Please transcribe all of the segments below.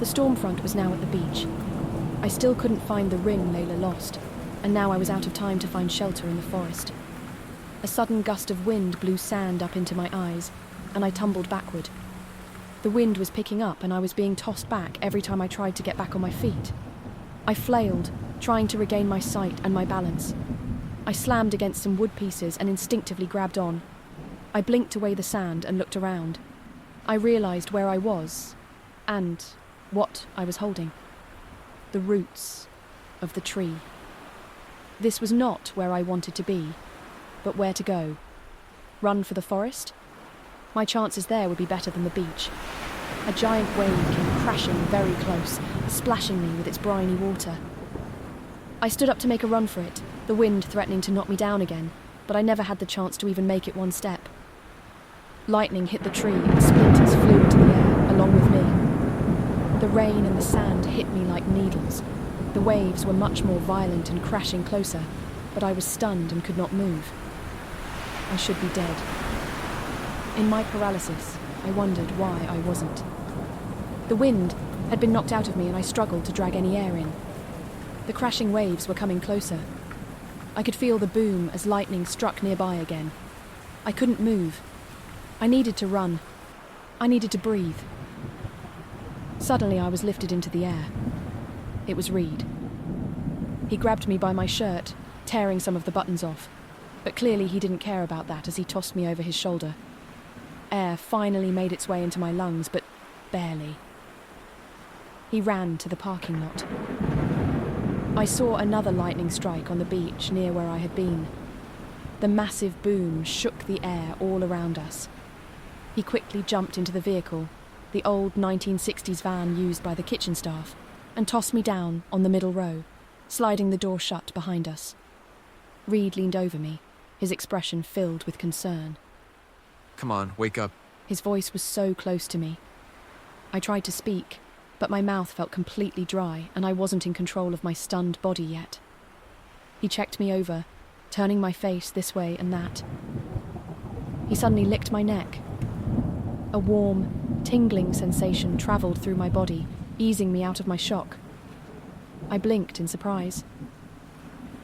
The storm front was now at the beach. I still couldn't find the ring Layla lost, and now I was out of time to find shelter in the forest. A sudden gust of wind blew sand up into my eyes, and I tumbled backward. The wind was picking up, and I was being tossed back every time I tried to get back on my feet. I flailed, trying to regain my sight and my balance. I slammed against some wood pieces and instinctively grabbed on. I blinked away the sand and looked around. I realized where I was, and what I was holding. The roots of the tree. This was not where I wanted to be, but where to go. Run for the forest? My chances there would be better than the beach. A giant wave came crashing very close, splashing me with its briny water. I stood up to make a run for it, the wind threatening to knock me down again, but I never had the chance to even make it one step. Lightning hit the tree and splinters flew into the air, along with me. The rain and the sand hit me like needles. The waves were much more violent and crashing closer, but I was stunned and could not move. I should be dead. In my paralysis, I wondered why I wasn't. The wind had been knocked out of me and I struggled to drag any air in. The crashing waves were coming closer. I could feel the boom as lightning struck nearby again. I couldn't move. I needed to run. I needed to breathe. Suddenly I was lifted into the air. It was Reed. He grabbed me by my shirt, tearing some of the buttons off, but clearly he didn't care about that as he tossed me over his shoulder. Air finally made its way into my lungs, but barely. He ran to the parking lot. I saw another lightning strike on the beach near where I had been. The massive boom shook the air all around us. He quickly jumped into the vehicle, the old 1960s van used by the kitchen staff, and tossed me down on the middle row, sliding the door shut behind us. Reed leaned over me, his expression filled with concern. Come on, wake up. His voice was so close to me. I tried to speak, but my mouth felt completely dry and I wasn't in control of my stunned body yet. He checked me over, turning my face this way and that. He suddenly licked my neck. A warm, tingling sensation travelled through my body, easing me out of my shock. I blinked in surprise.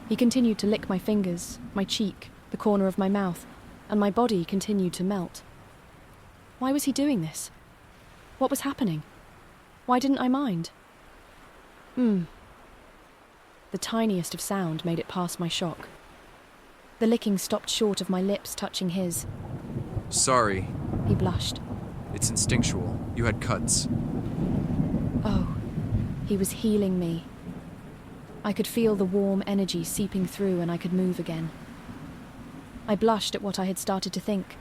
He continued to lick my fingers, my cheek, the corner of my mouth, and my body continued to melt. Why was he doing this? What was happening? Why didn't I mind? The tiniest of sound made it past my shock. The licking stopped short of my lips touching his. Sorry. He blushed. It's instinctual. You had cuts. Oh, he was healing me. I could feel the warm energy seeping through and I could move again. I blushed at what I had started to think.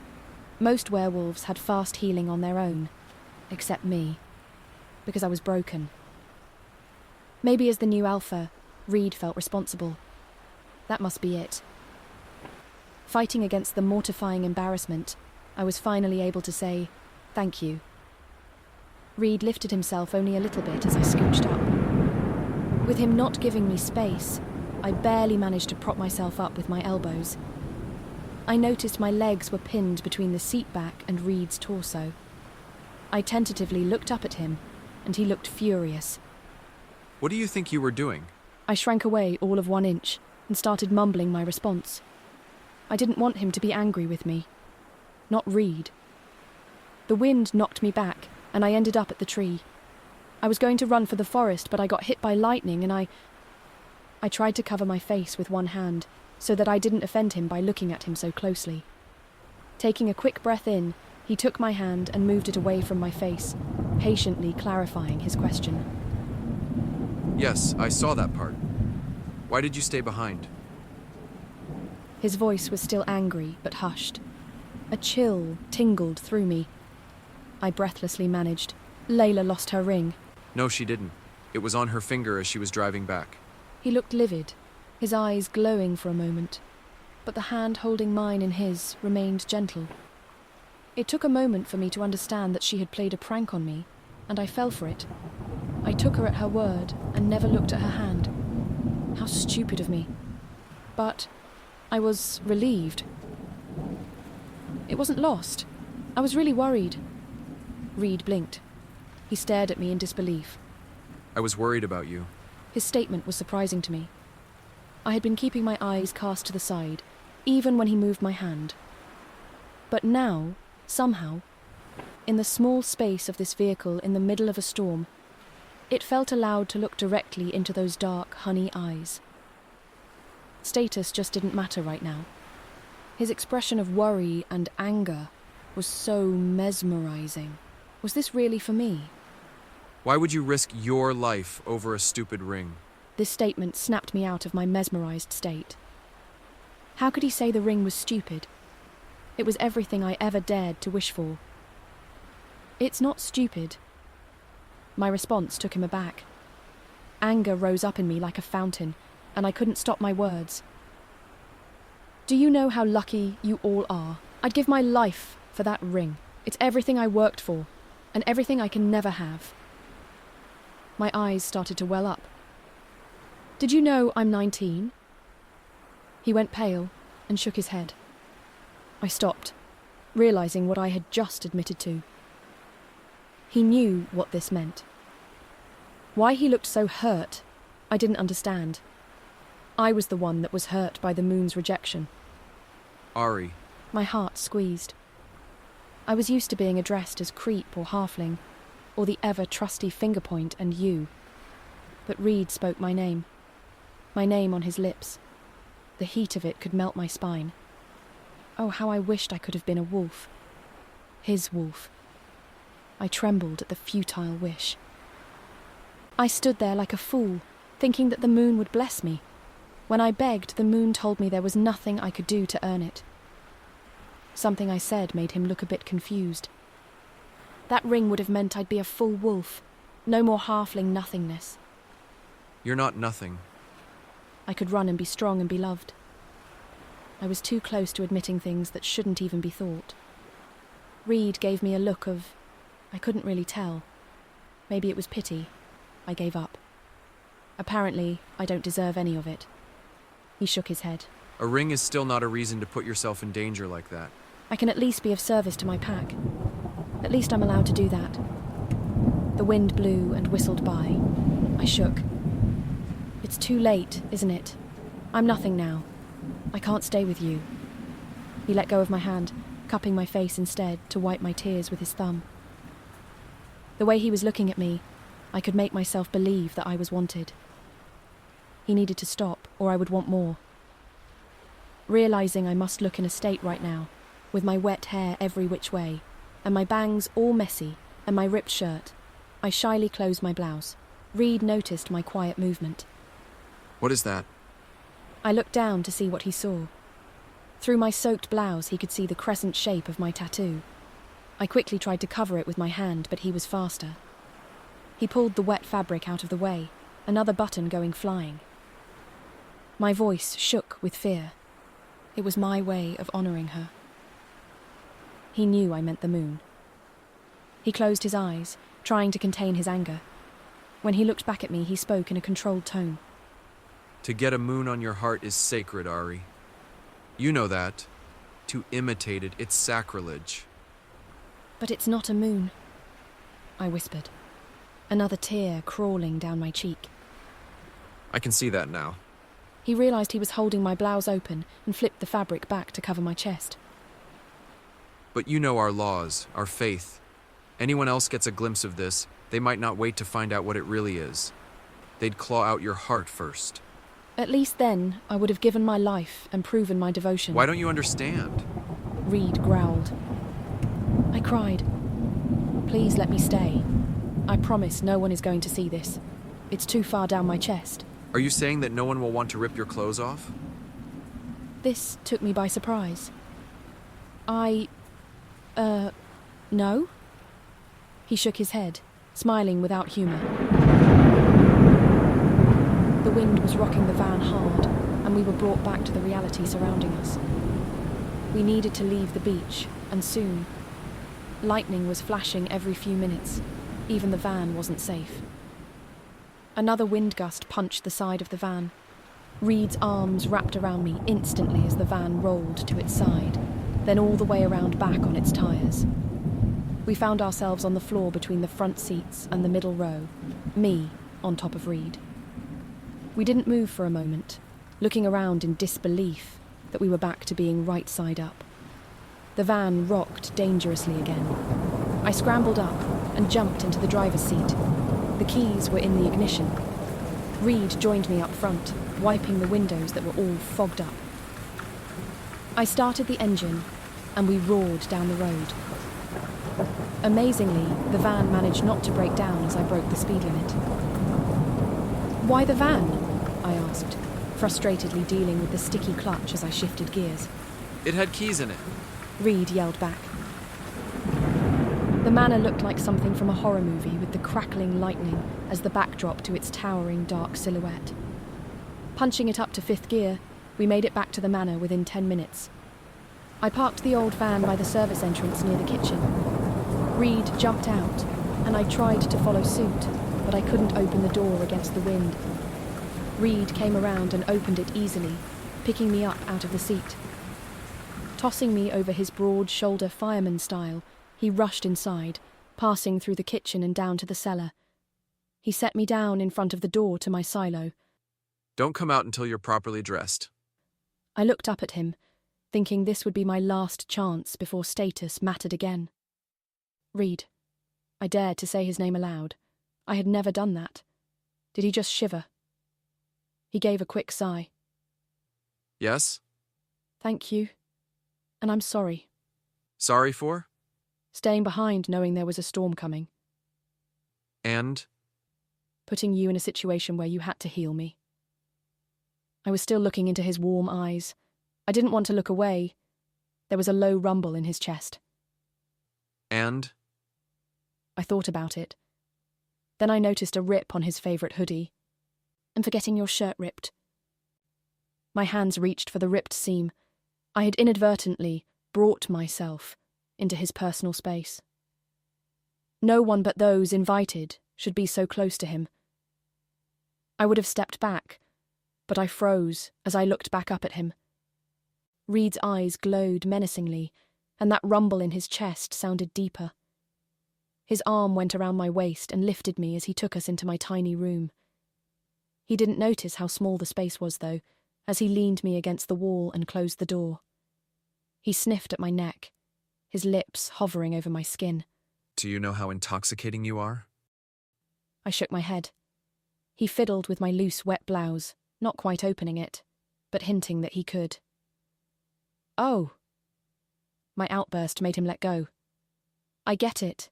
Most werewolves had fast healing on their own, except me, because I was broken. Maybe as the new alpha, Reed felt responsible. That must be it. Fighting against the mortifying embarrassment, I was finally able to say, "Thank you." Reed lifted himself only a little bit as I scooched up. With him not giving me space, I barely managed to prop myself up with my elbows. I noticed my legs were pinned between the seat back and Reed's torso. I tentatively looked up at him, and he looked furious. What do you think you were doing? I shrank away all of 1 inch and started mumbling my response. I didn't want him to be angry with me. Not Reed. The wind knocked me back, and I ended up at the tree. I was going to run for the forest, but I got hit by lightning, and I tried to cover my face with one hand, so that I didn't offend him by looking at him so closely. Taking a quick breath in, he took my hand and moved it away from my face, patiently clarifying his question. Yes, I saw that part. Why did you stay behind? His voice was still angry, but hushed. A chill tingled through me. I breathlessly managed. Layla lost her ring. No, she didn't. It was on her finger as she was driving back. He looked livid, his eyes glowing for a moment, but the hand holding mine in his remained gentle. It took a moment for me to understand that she had played a prank on me, and I fell for it. I took her at her word and never looked at her hand. How stupid of me. But I was relieved. It wasn't lost. I was really worried. Reed blinked. He stared at me in disbelief. I was worried about you. His statement was surprising to me. I had been keeping my eyes cast to the side, even when he moved my hand. But now, somehow, in the small space of this vehicle in the middle of a storm, it felt allowed to look directly into those dark, honey eyes. Status just didn't matter right now. His expression of worry and anger was so mesmerizing. Was this really for me? Why would you risk your life over a stupid ring? This statement snapped me out of my mesmerized state. How could he say the ring was stupid? It was everything I ever dared to wish for. It's not stupid. My response took him aback. Anger rose up in me like a fountain, and I couldn't stop my words. Do you know how lucky you all are? I'd give my life for that ring. It's everything I worked for, and everything I can never have. My eyes started to well up. Did you know I'm 19? He went pale and shook his head. I stopped, realizing what I had just admitted to. He knew what this meant. Why he looked so hurt, I didn't understand. I was the one that was hurt by the moon's rejection. Ari. My heart squeezed. I was used to being addressed as creep or halfling, or the ever-trusty finger-point and you. But Reed spoke my name on his lips. The heat of it could melt my spine. Oh, how I wished I could have been a wolf. His wolf. I trembled at the futile wish. I stood there like a fool, thinking that the moon would bless me. When I begged, the moon told me there was nothing I could do to earn it. Something I said made him look a bit confused. That ring would have meant I'd be a full wolf. No more halfling nothingness. You're not nothing. I could run and be strong and be loved. I was too close to admitting things that shouldn't even be thought. Reed gave me a look of... I couldn't really tell. Maybe it was pity. I gave up. Apparently, I don't deserve any of it. He shook his head. A ring is still not a reason to put yourself in danger like that. I can at least be of service to my pack. At least I'm allowed to do that. The wind blew and whistled by. I shook. It's too late, isn't it? I'm nothing now. I can't stay with you. He let go of my hand, cupping my face instead to wipe my tears with his thumb. The way he was looking at me, I could make myself believe that I was wanted. He needed to stop, or I would want more. Realizing I must look in a state right now, with my wet hair every which way, and my bangs all messy, and my ripped shirt, I shyly closed my blouse. Reed noticed my quiet movement. What is that? I looked down to see what he saw. Through my soaked blouse, he could see the crescent shape of my tattoo. I quickly tried to cover it with my hand, but he was faster. He pulled the wet fabric out of the way, another button going flying. My voice shook with fear. It was my way of honouring her. He knew I meant the moon. He closed his eyes, trying to contain his anger. When he looked back at me, he spoke in a controlled tone. To get a moon on your heart is sacred, Ari. You know that. To imitate it, it's sacrilege. But it's not a moon, I whispered, another tear crawling down my cheek. I can see that now. He realised he was holding my blouse open and flipped the fabric back to cover my chest. But you know our laws, our faith. Anyone else gets a glimpse of this, they might not wait to find out what it really is. They'd claw out your heart first. At least then, I would have given my life and proven my devotion. Why don't you understand? Reed growled. I cried. Please let me stay. I promise no one is going to see this. It's too far down my chest. Are you saying that no one will want to rip your clothes off? This took me by surprise. No? He shook his head, smiling without humour. The wind was rocking the van hard, and we were brought back to the reality surrounding us. We needed to leave the beach, and soon. Lightning was flashing every few minutes. Even the van wasn't safe. Another wind gust punched the side of the van. Reed's arms wrapped around me instantly as the van rolled to its side, then all the way around back on its tyres. We found ourselves on the floor between the front seats and the middle row. Me, on top of Reed. We didn't move for a moment, looking around in disbelief that we were back to being right side up. The van rocked dangerously again. I scrambled up and jumped into the driver's seat. The keys were in the ignition. Reed joined me up front, wiping the windows that were all fogged up. I started the engine and we roared down the road. Amazingly, the van managed not to break down as I broke the speed limit. "Why the van?" I asked, frustratedly dealing with the sticky clutch as I shifted gears. It had keys in it. Reed yelled back. The manor looked like something from a horror movie with the crackling lightning as the backdrop to its towering dark silhouette. Punching it up to 5th gear, we made it back to the manor within 10 minutes. I parked the old van by the service entrance near the kitchen. Reed jumped out, and I tried to follow suit, but I couldn't open the door against the wind. Reed came around and opened it easily, picking me up out of the seat. Tossing me over his broad shoulder fireman style, he rushed inside, passing through the kitchen and down to the cellar. He set me down in front of the door to my silo. Don't come out until you're properly dressed. I looked up at him, thinking this would be my last chance before status mattered again. Reed. I dared to say his name aloud. I had never done that. Did he just shiver? He gave a quick sigh. Yes? Thank you. And I'm sorry. Sorry for? Staying behind knowing there was a storm coming. And? Putting you in a situation where you had to heal me. I was still looking into his warm eyes. I didn't want to look away. There was a low rumble in his chest. And? I thought about it. Then I noticed a rip on his favourite hoodie. I'm forgetting your shirt ripped. My hands reached for the ripped seam. I had inadvertently brought myself into his personal space. No one but those invited should be so close to him. I would have stepped back, but I froze as I looked back up at him. Reed's eyes glowed menacingly, and that rumble in his chest sounded deeper. His arm went around my waist and lifted me as he took us into my tiny room. He didn't notice how small the space was, though, as he leaned me against the wall and closed the door. He sniffed at my neck, his lips hovering over my skin. Do you know how intoxicating you are? I shook my head. He fiddled with my loose, wet blouse, not quite opening it, but hinting that he could. Oh. My outburst made him let go. I get it.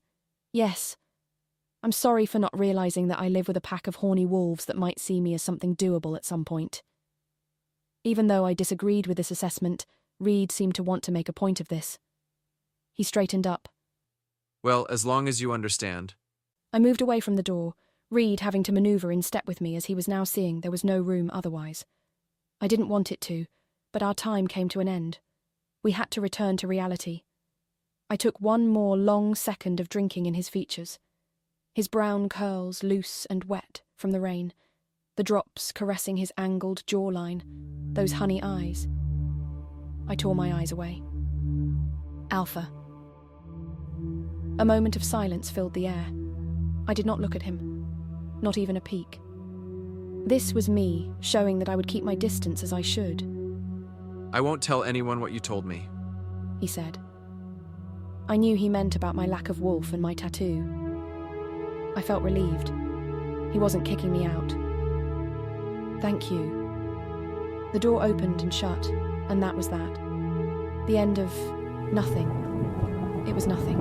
Yes. I'm sorry for not realising that I live with a pack of horny wolves that might see me as something doable at some point. Even though I disagreed with this assessment, Reed seemed to want to make a point of this. He straightened up. Well, as long as you understand. I moved away from the door, Reed having to manoeuvre in step with me as he was now seeing there was no room otherwise. I didn't want it to, but our time came to an end. We had to return to reality. I took one more long second of drinking in his features. His brown curls loose and wet from the rain, the drops caressing his angled jawline, those honey eyes. I tore my eyes away. Alpha. A moment of silence filled the air. I did not look at him, not even a peek. This was me, showing that I would keep my distance as I should. I won't tell anyone what you told me, he said. I knew he meant about my lack of wolf and my tattoo. I felt relieved. He wasn't kicking me out. Thank you. The door opened and shut, and that was that. The end of nothing. It was nothing.